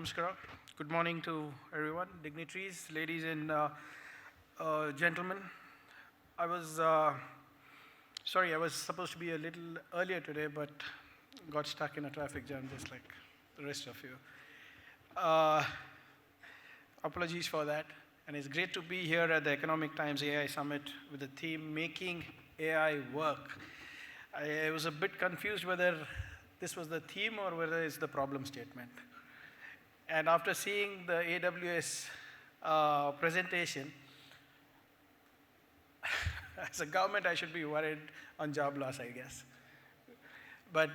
Namaskar. Good morning to everyone, dignitaries, ladies and gentlemen. I was sorry, I was supposed to be a little earlier today, but got stuck in a traffic jam just like the rest of you. Uh, Apologies for that. And it's great to be here at the Economic Times AI Summit with the theme Making AI Work. I was a bit confused whether this was the theme or whether it's the problem statement. And after seeing the AWS presentation, as a government, I should be worried on job loss, I guess. But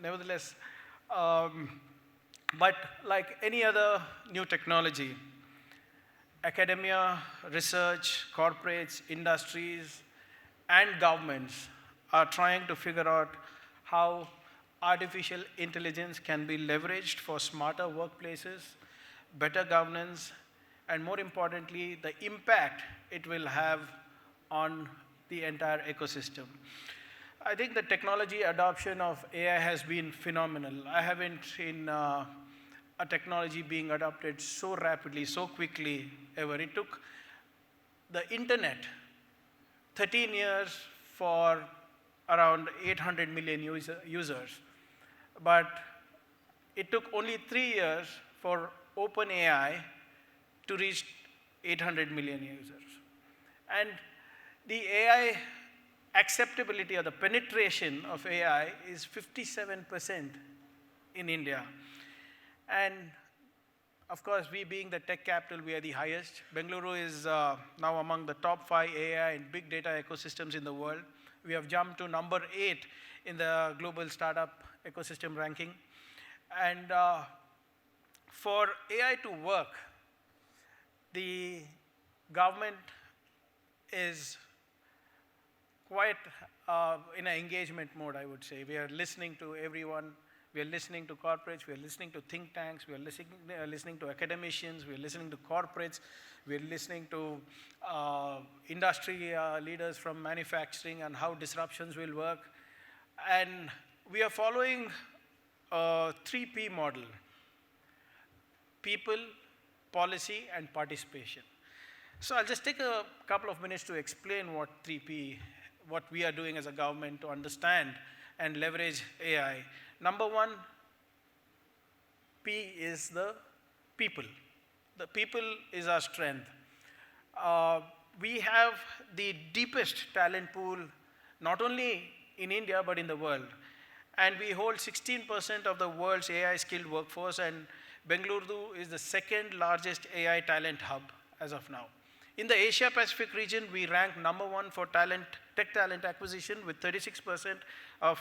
nevertheless, but like any other new technology, academia, research, corporates, industries, and governments are trying to figure out how artificial intelligence can be leveraged for smarter workplaces, better governance, and more importantly, the impact it will have on the entire ecosystem. I think the technology adoption of AI has been phenomenal. I haven't seen a technology being adopted so rapidly, so quickly ever. It took the internet 13 years for around 800 million users. But it took only 3 years for OpenAI to reach 800 million users. And the AI acceptability or the penetration of AI is 57% in India. And of course, we being the tech capital, we are the highest. Bengaluru is now among the top 5 AI and big data ecosystems in the world. We have jumped to number 8 in the global startup ecosystem ranking. And for AI to work, the government is quite in an engagement mode, I would say. We are listening to everyone. We are listening to corporates. We are listening to think tanks. We are listening to academicians. We are listening to corporates. We are listening to industry leaders from manufacturing and how disruptions will work. And we are following a 3P model: people, policy, and participation. So I'll just take a couple of minutes to explain what 3P, what we are doing as a government to understand and leverage AI. Number one, P is the people. The people is our strength. We have the deepest talent pool, not only in India, but in the world. And we hold 16% of the world's AI skilled workforce, and Bengaluru is the second largest AI talent hub as of now. In the Asia Pacific region, we rank number 1 for tech talent acquisition with 36% of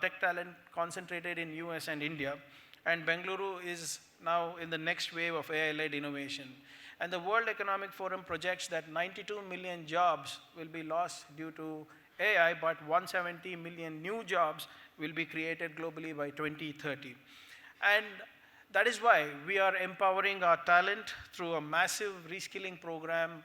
tech talent concentrated in US and India. And Bengaluru is now in the next wave of AI-led innovation. And the World Economic Forum projects that 92 million jobs will be lost due to AI, but 170 million new jobs will be created globally by 2030. And that is why we are empowering our talent through a massive reskilling program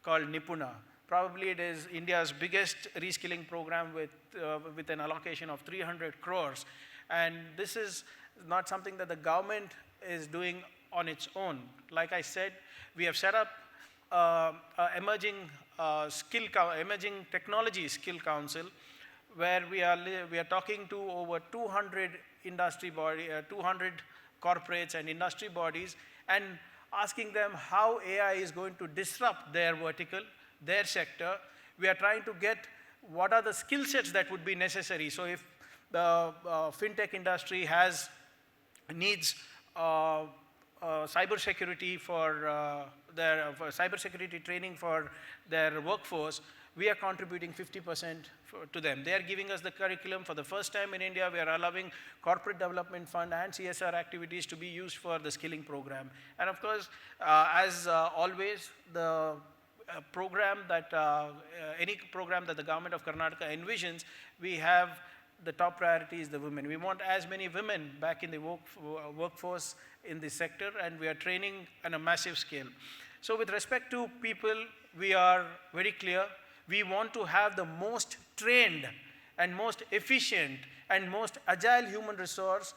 called Nipuna. Probably it is India's biggest reskilling program with an allocation of 300 crores. And this is not something that the government is doing on its own. Like I said, we have set up emerging technology skill council, where we are talking to over 200 200 corporates and industry bodies, and asking them how AI is going to disrupt their vertical, their sector. We are trying to get what are the skill sets that would be necessary. So if the fintech industry needs cybersecurity for cybersecurity training for their workforce, we are contributing 50% to them. They are giving us the curriculum. For the first time in India, we are allowing corporate development fund and CSR activities to be used for the skilling program. And of course, as always, the program that any program that the government of Karnataka envisions, we have the top priority is the women. We want as many women back in the workforce in this sector, and we are training on a massive scale. So with respect to people, we are very clear. We want to have the most trained and most efficient and most agile human resource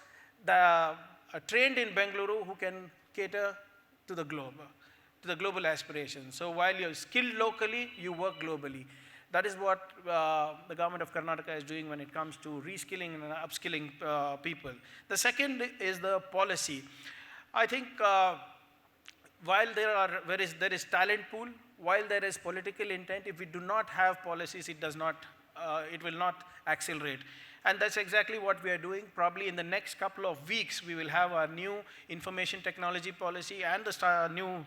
trained in Bengaluru who can cater to the globe, to the global aspirations. So while you're skilled locally, you work globally. That is what the government of Karnataka is doing when it comes to reskilling and upskilling people. The second is the policy. I think while there is talent pool, while there is political intent, if we do not have policies, it will not accelerate. And that's exactly what we are doing. Probably in the next couple of weeks, we will have our new information technology policy and the new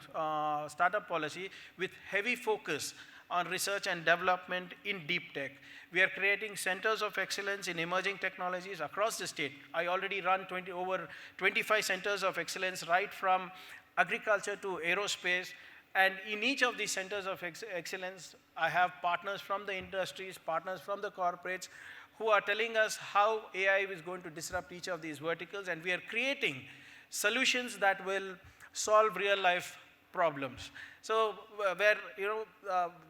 startup policy with heavy focus on research and development in deep tech. We are creating centers of excellence in emerging technologies across the state. I already run over 25 centers of excellence, right from agriculture to aerospace. And in each of these centers of excellence, I have partners from the industries, partners from the corporates, who are telling us how AI is going to disrupt each of these verticals, and we are creating solutions that will solve real life problems. So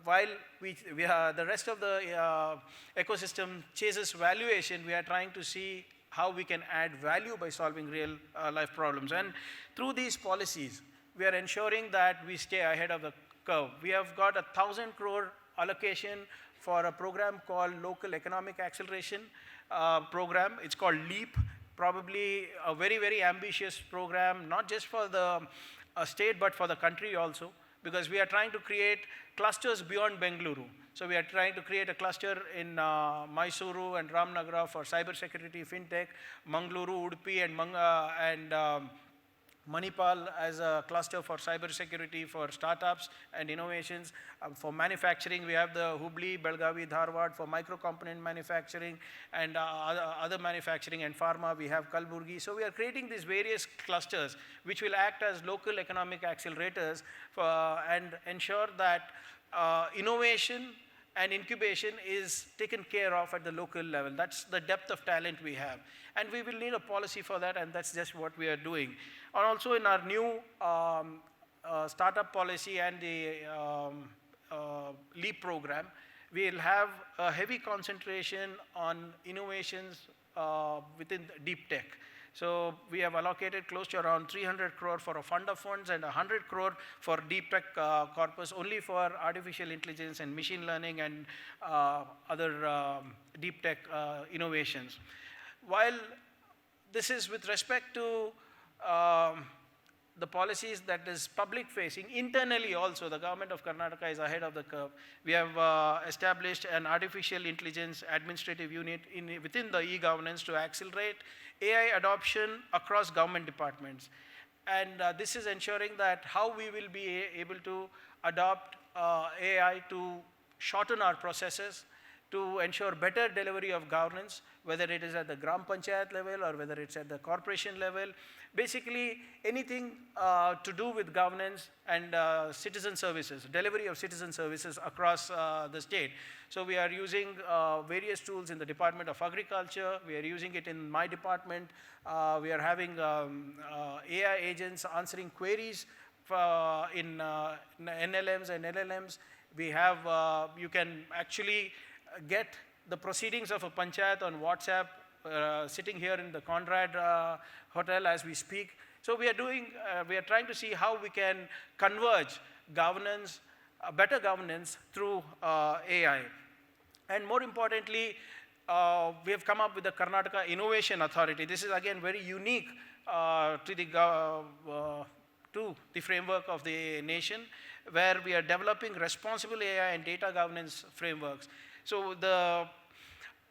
while the rest of the ecosystem chases valuation, we are trying to see how we can add value by solving real life problems. And through these policies, we are ensuring that we stay ahead of the curve. We have got 1,000 crore allocation for a program called Local Economic Acceleration Program. It's called LEAP, probably a very, very ambitious program, not just for the state, but for the country also, because we are trying to create clusters beyond Bengaluru. So we are trying to create a cluster in Mysuru and Ramnagara for cybersecurity, fintech, Mangaluru, Udupi, and Manipal as a cluster for cybersecurity, for startups and innovations. For manufacturing, we have the Hubli, Belgavi, Dharwad for micro-component manufacturing, and other manufacturing and pharma, we have Kalburgi. So we are creating these various clusters which will act as local economic accelerators and ensure that innovation and incubation is taken care of at the local level. That's the depth of talent we have. And we will need a policy for that, and that's just what we are doing. And also in our new startup policy and the LEAP program, we'll have a heavy concentration on innovations within deep tech. So we have allocated close to around 300 crore for a fund of funds and 100 crore for deep tech corpus only for artificial intelligence and machine learning and other deep tech innovations. While this is with respect to the policies that is public facing, internally also the government of Karnataka is ahead of the curve. We have established an artificial intelligence administrative unit within the e-governance to accelerate AI adoption across government departments. And this is ensuring that how we will be able to adopt AI to shorten our processes, to ensure better delivery of governance, whether it is at the Gram Panchayat level or whether it's at the corporation level. Basically, anything to do with governance and citizen services, delivery of citizen services across the state. So we are using various tools in the Department of Agriculture. We are using it in my department. We are having AI agents answering queries in NLMs and LLMs. We have, you can actually get the proceedings of a panchayat on WhatsApp, sitting here in the Conrad Hotel as we speak. So we are trying to see how we can converge governance, better governance through AI. And more importantly, we have come up with the Karnataka Innovation Authority. This is again very unique to the framework of the nation, where we are developing responsible AI and data governance frameworks. So the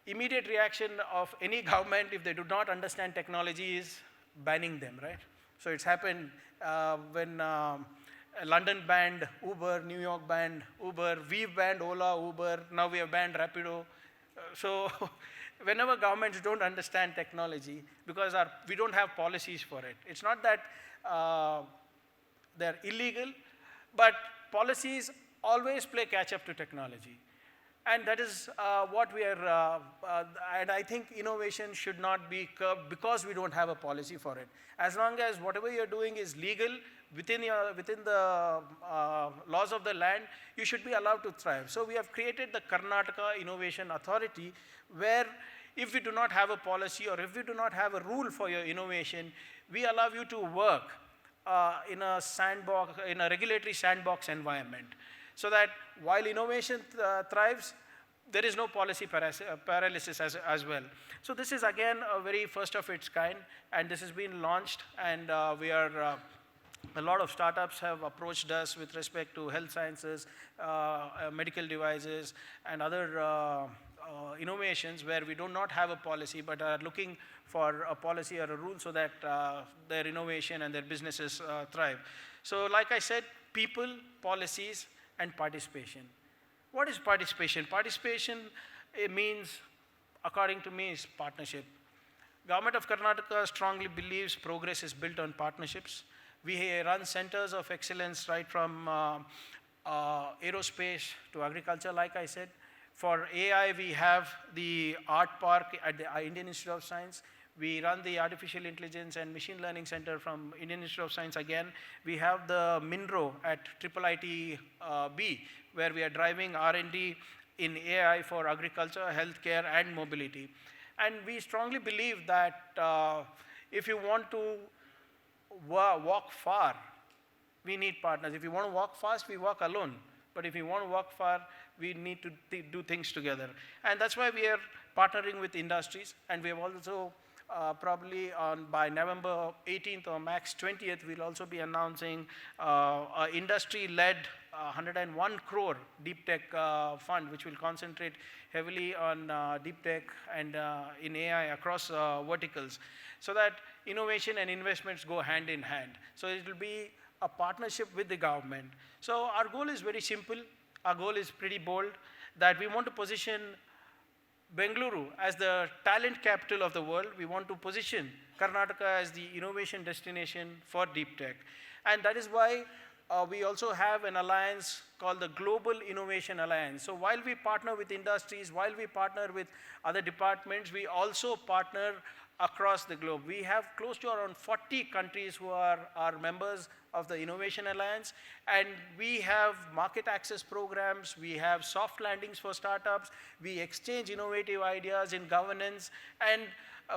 immediate reaction of any government, if they do not understand technology, is banning them, right? So it's happened when London banned Uber, New York banned Uber, we've banned Ola, Uber, now we have banned Rapido. So whenever governments don't understand technology, because we don't have policies for it, it's not that they're illegal, but policies always play catch up to technology. And that is what we are, and I think innovation should not be curbed because we don't have a policy for it. As long as whatever you're doing is legal within the laws of the land, you should be allowed to thrive. So we have created the Karnataka Innovation Authority, where if we do not have a policy or if we do not have a rule for your innovation, we allow you to work in a sandbox, in a regulatory sandbox environment, so that while innovation thrives, there is no policy paralysis as well. So this is again a very first of its kind, and this has been launched, and a lot of startups have approached us with respect to health sciences, medical devices, and other innovations where we do not have a policy but are looking for a policy or a rule so that their innovation and their businesses thrive. So like I said, people, policies, and participation. What is participation? Participation, it means, according to me, is partnership. Government of Karnataka strongly believes progress is built on partnerships. We run centers of excellence right from aerospace to agriculture, like I said. For AI, we have the art park at the Indian Institute of Science. We run the Artificial Intelligence and Machine Learning Center from Indian Institute of Science again. We have the MINRO at IIIT-B, where we are driving R&D in AI for agriculture, healthcare, and mobility. And we strongly believe that if you want to walk far, we need partners. If you want to walk fast, we walk alone. But if you want to walk far, we need to do things together. And that's why we are partnering with industries, and we have also probably by November 18th or max 20th, we'll also be announcing an industry-led 101 crore deep tech fund, which will concentrate heavily on deep tech and in AI across verticals, so that innovation and investments go hand in hand. So it will be a partnership with the government. So our goal is very simple. Our goal is pretty bold, that we want to position Bengaluru as the talent capital of the world. We want to position Karnataka as the innovation destination for deep tech. And that is why we also have an alliance called the Global Innovation Alliance. So while we partner with industries, while we partner with other departments, we also partner across the globe. We have close to around 40 countries who are our members of the Innovation Alliance, and we have market access programs, we have soft landings for startups, we exchange innovative ideas in governance, and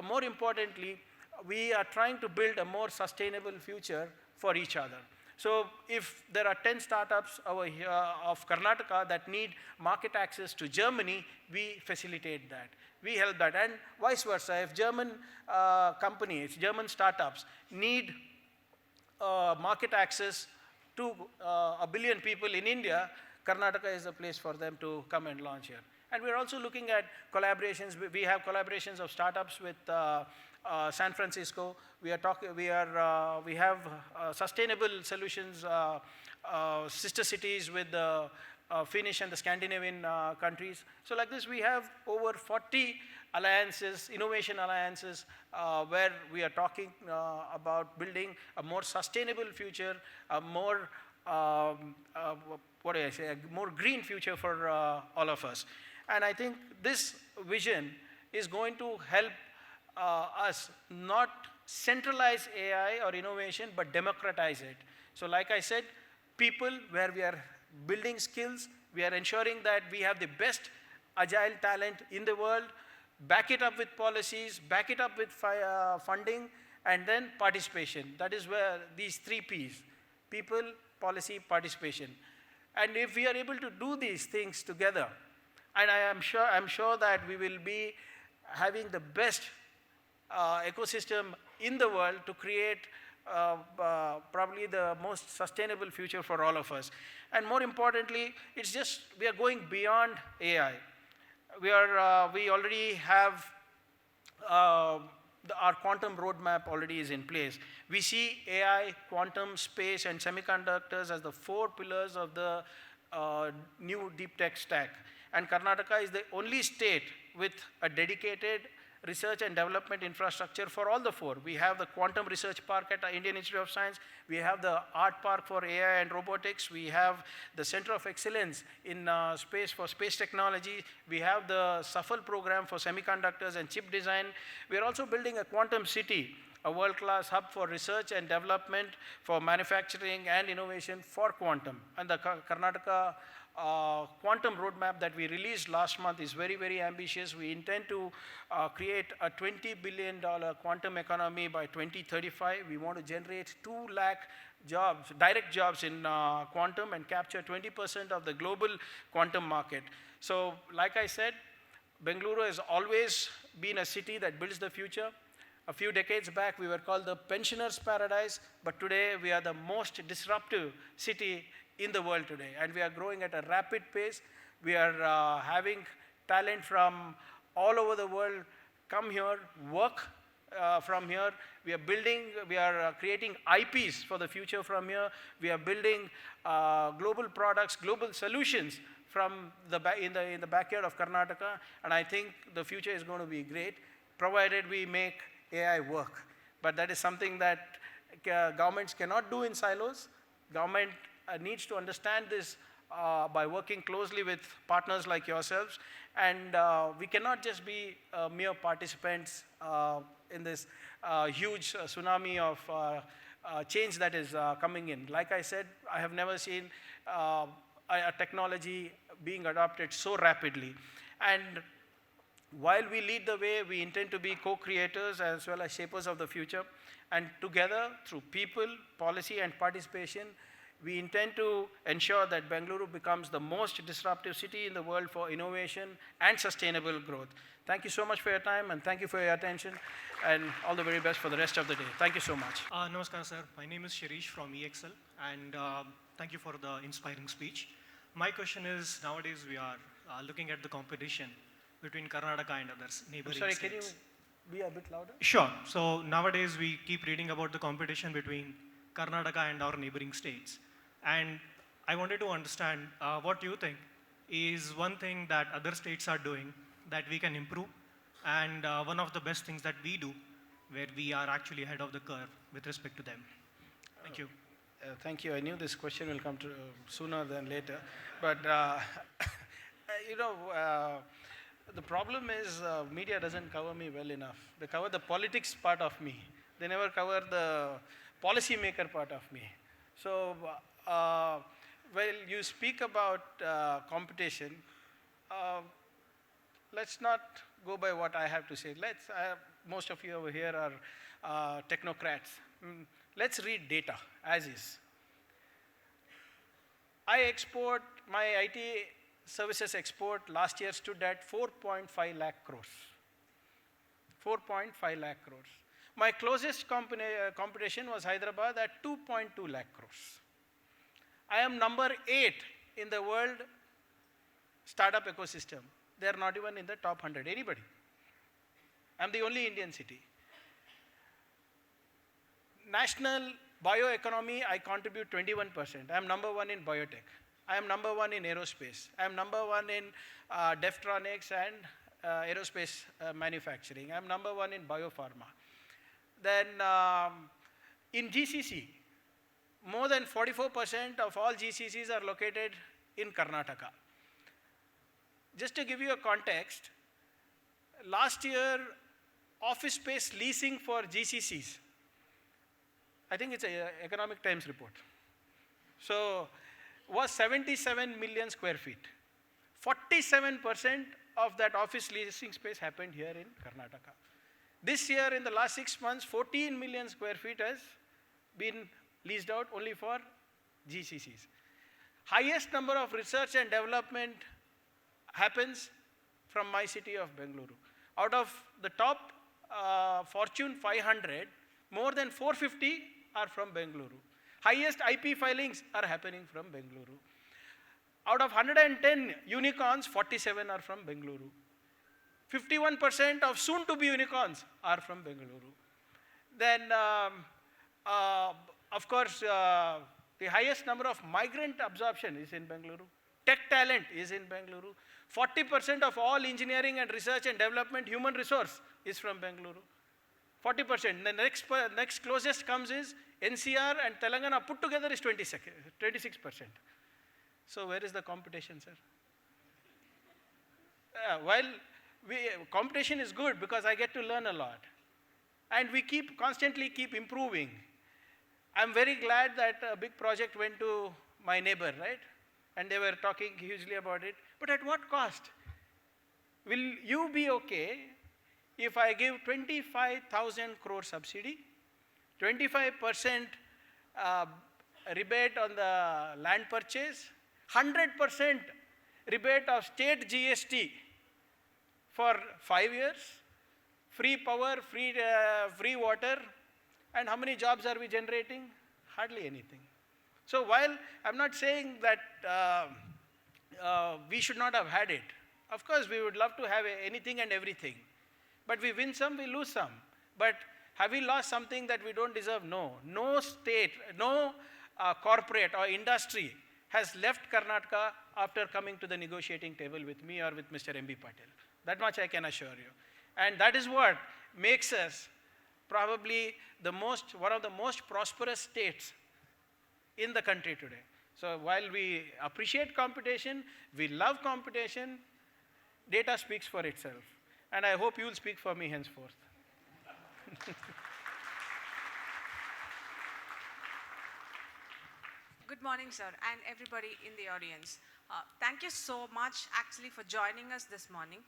more importantly, we are trying to build a more sustainable future for each other. So if there are 10 startups over here of Karnataka that need market access to Germany, we facilitate that. We help that, and vice versa. If German companies, German startups need market access to 1 billion people in India, Karnataka is the place for them to come and launch here. And we're also looking at collaborations. We have collaborations of startups with San Francisco. We have sustainable solutions, sister cities with the Finnish and the Scandinavian countries. So like this, we have over 40 alliances, innovation alliances, where we are talking about building a more sustainable future, a more, a more green future for all of us. And I think this vision is going to help us not centralize AI or innovation, but democratize it. So like I said, people, where we are building skills, we are ensuring that we have the best agile talent in the world, back it up with policies, back it up with funding, and then participation. That is where these 3 Ps, people, policy, participation. And if we are able to do these things together, and I'm sure that we will be having the best ecosystem in the world to create probably the most sustainable future for all of us. And more importantly, it's just we are going beyond AI. We already have our quantum roadmap already is in place. We see AI, quantum, space, and semiconductors as the 4 pillars of the new deep tech stack. And Karnataka is the only state with a dedicated research and development infrastructure for all the 4. We have the Quantum Research Park at the Indian Institute of Science. We have the Art Park for AI and robotics. We have the Center of Excellence in space for space technology. We have the SAFAL program for semiconductors and chip design. We are also building a quantum city a world-class hub for research and development, for manufacturing and innovation for quantum. And the Karnataka quantum roadmap that we released last month is very, very ambitious. We intend to create a $20 billion quantum economy by 2035. We want to generate 2 lakh jobs, direct jobs in quantum, and capture 20% of the global quantum market. So, like I said, Bengaluru has always been a city that builds the future. A few decades back, we were called the pensioners' paradise, but today we are the most disruptive city in the world today, and we are growing at a rapid pace. We are having talent from all over the world come here, work from here. We are creating IPs for the future from here. We are building global products, global solutions from in the backyard of Karnataka, and I think the future is going to be great, provided we make AI work. But that is something that governments cannot do in silos. Government needs to understand this by working closely with partners like yourselves, and we cannot just be mere participants in this huge tsunami of change that is coming in. Like I said, I have never seen a technology being adopted so rapidly. And while we lead the way, we intend to be co-creators as well as shapers of the future. And together, through people, policy, and participation, we intend to ensure that Bengaluru becomes the most disruptive city in the world for innovation and sustainable growth. Thank you so much for your time, and thank you for your attention, and all the very best for the rest of the day. Thank you so much. Namaskar, sir. My name is Shirish from EXL, and thank you for the inspiring speech. My question is, nowadays we are looking at the competition between Karnataka and others, neighboring states. Can you be a bit louder? Sure. So nowadays we keep reading about the competition between Karnataka and our neighboring states. And I wanted to understand what you think is one thing that other states are doing that we can improve, and one of the best things that we do where we are actually ahead of the curve with respect to them. Thank you. Thank you. I knew this question will come to sooner than later. But, the problem is media doesn't cover me well enough. They cover the politics part of me. They never cover the policymaker part of me. So, well, you speak about competition. Let's not go by what I have to say. Most of you over here are technocrats. Let's read data as is. My IT services export last year stood at 4.5 lakh crores. 4.5 lakh crores. My closest competition was Hyderabad at 2.2 lakh crores. I am number 8 in the world startup ecosystem. They are not even in the top 100. Anybody? I'm the only Indian city. National bioeconomy, I contribute 21%. I am number 1 in biotech. I am number 1 in aerospace. I am number 1 in Deftronics and aerospace manufacturing. I am number 1 in biopharma. Then in GCC, more than 44% of all GCCs are located in Karnataka. Just to give you a context, last year, office space leasing for GCCs, I think it's an Economic Times report, so was 77 million square feet. 47% of that office leasing space happened here in Karnataka. This year, in the last 6 months, 14 million square feet has been leased out only for GCCs. Highest number of research and development happens from my city of Bengaluru. Out of the top Fortune 500, more than 450 are from Bengaluru. Highest IP filings are happening from Bengaluru. Out of 110 unicorns, 47 are from Bengaluru. 51% of soon-to-be unicorns are from Bengaluru. Then, of course, the highest number of migrant absorption is in Bengaluru. Tech talent is in Bengaluru. 40% of all engineering and research and development human resource is from Bengaluru. 40%. The next closest comes is NCR and Telangana put together is 26%. So where is the competition, sir? While competition is good because I get to learn a lot. And we constantly keep improving. I'm very glad that a big project went to my neighbor, right? And they were talking hugely about it. But at what cost? Will you be okay if I give 25,000 crore subsidy, 25% uh, rebate on the land purchase, 100% rebate of state GST for 5 years, free power, free water, and how many jobs are we generating? Hardly anything. So while I'm not saying that we should not have had it, of course we would love to have anything and everything, but we win some, we lose some. But have we lost something that we don't deserve? No. No state, no corporate or industry has left Karnataka after coming to the negotiating table with me or with Mr. M.B. Patel. That much I can assure you. And that is what makes us probably one of the most prosperous states in the country today. So while we appreciate competition, we love competition, data speaks for itself. And I hope you will speak for me henceforth. Good morning, sir, and everybody in the audience. Thank you so much, actually, for joining us this morning.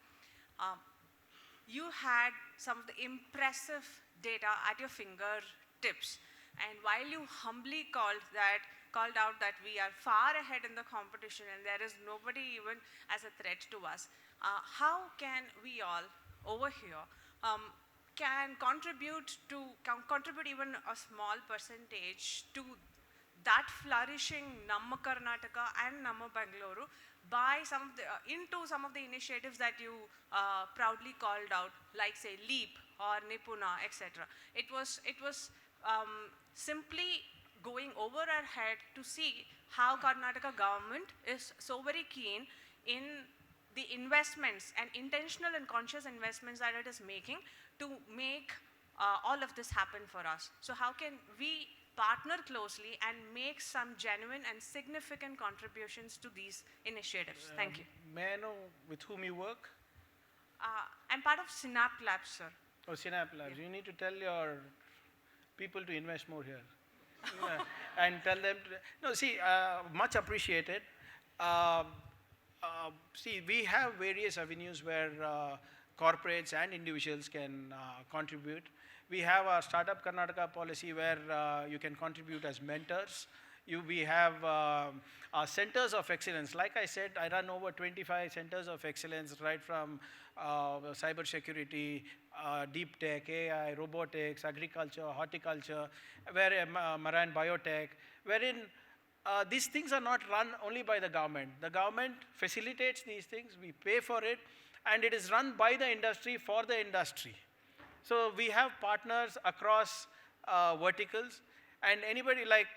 You had some of the impressive data at your fingertips, and while you humbly called out that we are far ahead in the competition and there is nobody even as a threat to us, how can we all over here can contribute even a small percentage to that flourishing Namma Karnataka and Namma Bengaluru by into some of the initiatives that you proudly called out, like say LEAP or Nipuna, etc. It was simply going over our head to see how Karnataka government is so very keen in the investments and intentional and conscious investments that it is making to make all of this happen for us. So how can we partner closely and make some genuine and significant contributions to these initiatives? Thank you. May I know with whom you work? I'm part of Synap Labs, sir. Oh, Synap Labs. Yeah. You need to tell your people to invest more here. And tell them to, no, see, much appreciated. See, we have various avenues where corporates and individuals can contribute. We have a Startup Karnataka policy where you can contribute as mentors. We have our centers of excellence. Like I said, I run over 25 centers of excellence, right from cyber security, deep tech, AI, robotics, agriculture, horticulture, marine biotech, wherein these things are not run only by the government. The government facilitates these things, we pay for it, and it is run by the industry for the industry. So we have partners across verticals, and anybody like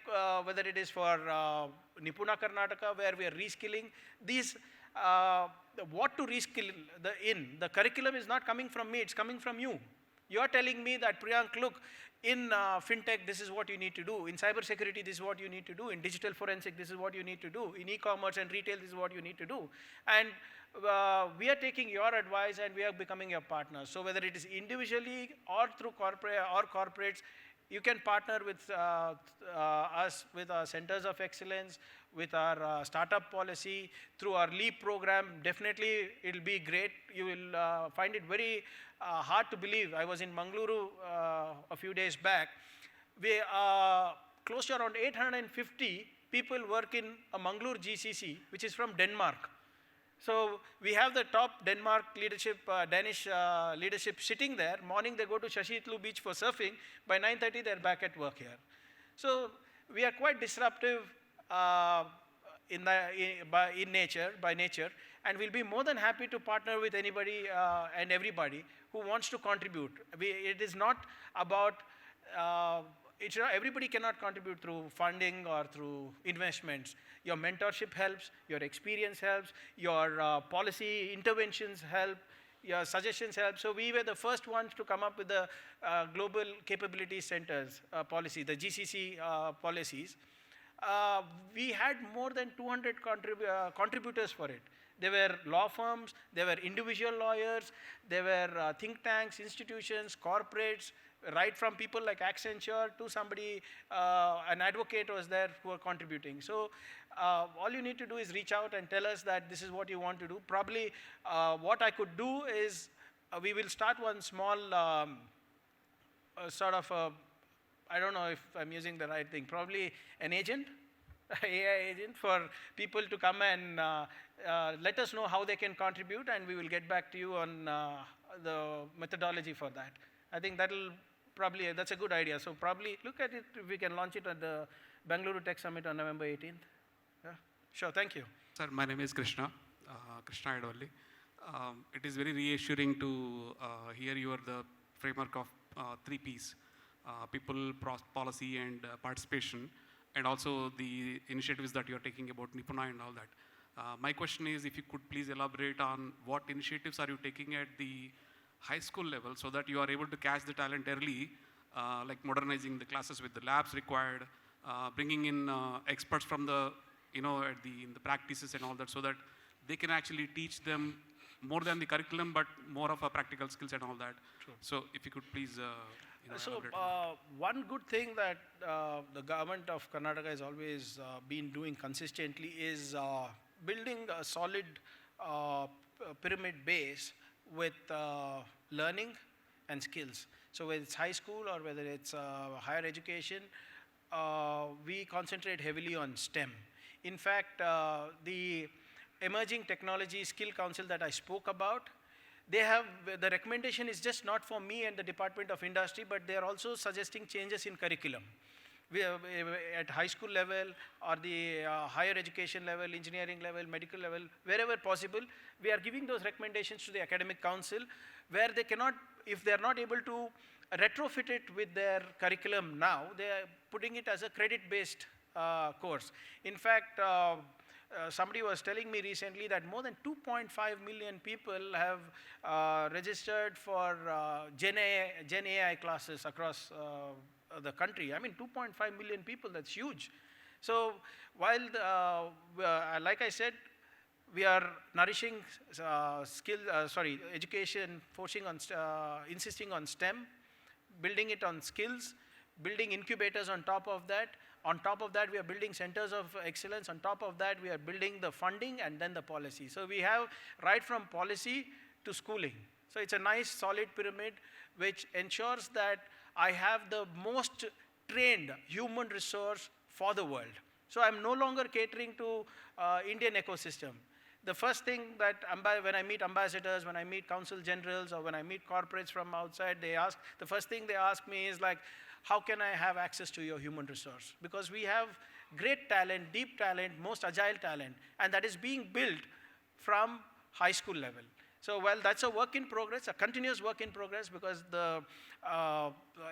whether it is for Nipuna Karnataka, where we are reskilling, these what to reskill the curriculum is not coming from me, it's coming from you. You are telling me that, Priyank, look, in fintech, this is what you need to do. In cybersecurity, this is what you need to do. In digital forensic, this is what you need to do. In e-commerce and retail, this is what you need to do. And we are taking your advice and we are becoming your partners. So whether it is individually or through corporates, you can partner with us with our centers of excellence, with our startup policy, through our LEAP program. Definitely, it will be great. You will find it very hard to believe. I was in Bengaluru a few days back. We close to around 850 people work in a Mangalore GCC, which is from Denmark. So we have the top Denmark leadership, Danish leadership sitting there. Morning they go to Shashitlu beach for surfing. By 9:30 they're back at work here. So we are quite disruptive by nature, and we'll be more than happy to partner with anybody and everybody who wants to contribute. It is not about everybody cannot contribute through funding or through investments. Your mentorship helps, your experience helps, your policy interventions help, your suggestions help. So we were the first ones to come up with the Global Capability Centers policy, the GCC policies. We had more than 200 contributors for it. There were law firms, there were individual lawyers, there were think tanks, institutions, corporates, right from people like Accenture to somebody, an advocate was there who are contributing. So all you need to do is reach out and tell us that this is what you want to do. Probably what I could do is we will start one small sort of I don't know if I'm using the right thing, probably an agent, AI agent for people to come and let us know how they can contribute, and we will get back to you on the methodology for that. I think that's a good idea. So probably look at it if we can launch it at the Bengaluru Tech Summit on November 18th. Yeah, sure, thank you. Sir, my name is Krishna Idvalli. It is very reassuring to hear you are the framework of 3 Ps, people, policy and participation, and also the initiatives that you are taking about Nipuna and all that. My question is, if you could please elaborate on what initiatives are you taking at the high school level so that you are able to catch the talent early, like modernizing the classes with the labs required, bringing in experts from the, in the practices and all that, so that they can actually teach them more than the curriculum, but more of a practical skills and all that. True. So if you could please one good thing that the government of Karnataka has always been doing consistently is building a solid pyramid base with learning and skills. So whether it's high school or whether it's higher education, we concentrate heavily on STEM. In fact, the Emerging Technology Skill Council that I spoke about, they have, the recommendation is just not for me and the Department of Industry, but they are also suggesting changes in curriculum. We are, at high school level or the higher education level, engineering level, medical level, wherever possible, we are giving those recommendations to the academic council, where they cannot, if they are not able to retrofit it with their curriculum now, they are putting it as a credit-based course. In fact, somebody was telling me recently that more than 2.5 million people have registered for Gen AI classes across the country. I mean, 2.5 million people, that's huge. So while, like I said, we are nourishing education, forcing on, insisting on STEM, building it on skills, building incubators on top of that. On top of that, we are building centers of excellence. On top of that, we are building the funding and then the policy. So we have right from policy to schooling. So it's a nice solid pyramid which ensures that I have the most trained human resource for the world. So I'm no longer catering to Indian ecosystem. The first thing that when I meet ambassadors, when I meet council generals, or when I meet corporates from outside, the first thing they ask me is like, how can I have access to your human resource? Because we have great talent, deep talent, most agile talent, and that is being built from high school level. So while that's a work in progress, a continuous work in progress, because the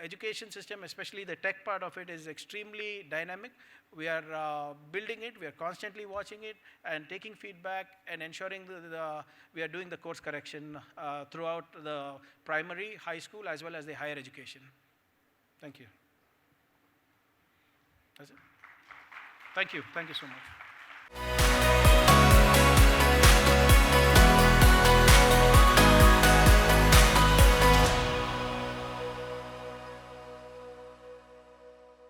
education system, especially the tech part of it, is extremely dynamic. We are building it, we are constantly watching it and taking feedback and ensuring that we are doing the course correction throughout the primary, high school, as well as the higher education. Thank you. That's it. Thank you so much.